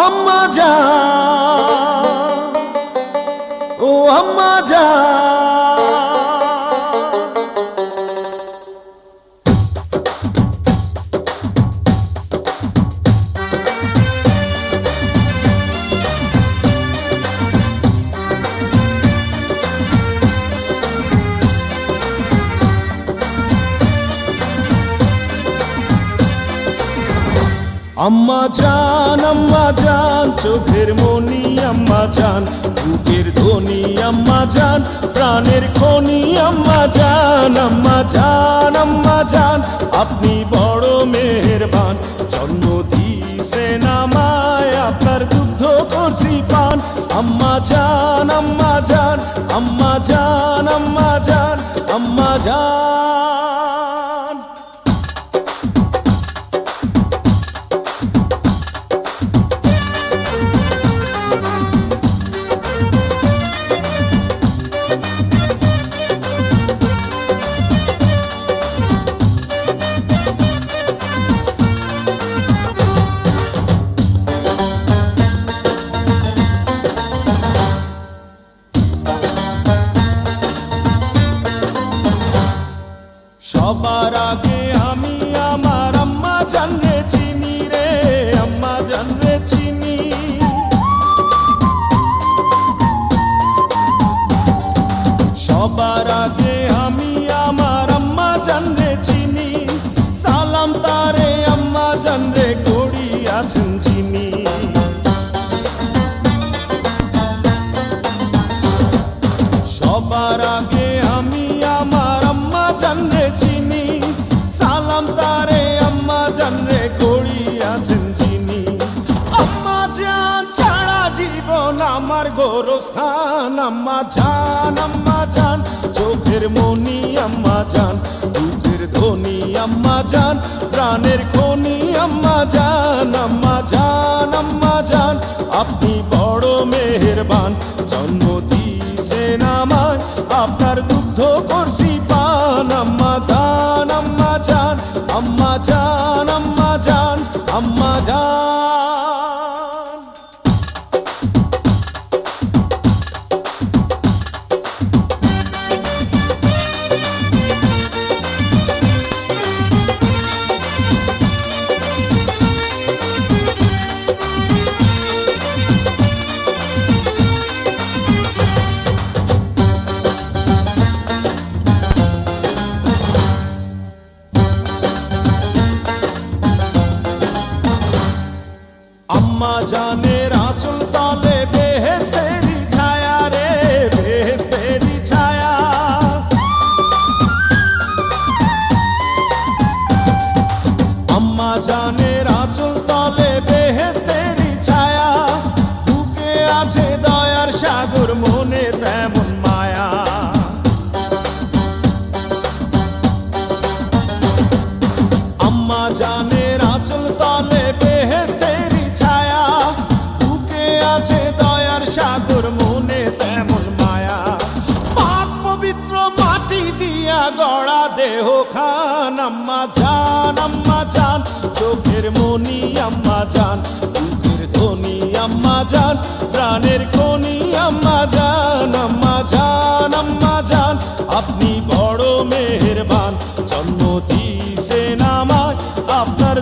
আম্মা জান, ও আম্মা জান, আম্মা জান, চোখের মনি আম্মা জান, বুকের ধ্বনি আম্মা জান, প্রাণের খনি আম্মা জান, আম্মা জান, আম্মা জান, আপনি বড় মেহেরবান, জন্ম দিয়েছেন আমায়, আপনার দুগ্ধ করছি পান, আম্মা জান, আম্মা জান, আম্মা জান, আম্মা জান, আম্মা জান। সবার আগে আমি আমার আম্মা জানরে চিনি রে, আম্মা জানরে চিনি, সবার আগে আমি আমার আম্মা জানরে চিনি, সালাম তারে আম্মা জানরে করি আছেন চিনি, সবার আগে আমি আমার আম্মা জানরে চিনি, সালাম তারে আম্মা জানরে করি আছেন চিনি, আম্মা জান ছাড়া জীবন আমার গোরস্থান, আম্মা জান, আম্মা জান, চোখের মনি আম্মা জান, বুকের ধ্বনি আম্মা জান, প্রাণের খনি আম্মা জান, আম্মা জান, আম্মা জান, আপনি বড় মেহেরবান, জন্ম দিয়েছেন আমায়, আপনার দুগ্ধ করছি পান, আম্মা জান, আম্মা জান, আম্মা জান, আম্মা জান, আম্মা জান। আম্মা জানের আঁচল তলে বেহেশতেরি ছায়া রে, বেহেশতেরি ছায়া, আম্মা জানের আঁচল তলে বেহেশতেরি ছায়া, বুকে আছে দয়ার সাগর, মনে তেমন মায়া, আম্মা জানের আঁচল তলে বেহেশতেরি ছায়া, বুকে আছে দয়ার সাগর, মনে তেমন মায়া, পাক পবিত্র মাটি দিয়া গড়া দেহ খান, আম্মা জান, আম্মা জান, চোখের মনি আম্মা জান, বুকের ধ্বনি আম্মা জান, প্রাণের খনি আম্মা জান, আম্মা জান, আম্মা জান, আপনি বড় মেহেরবান, জন্ম দিয়েছেন আমায়, আপনার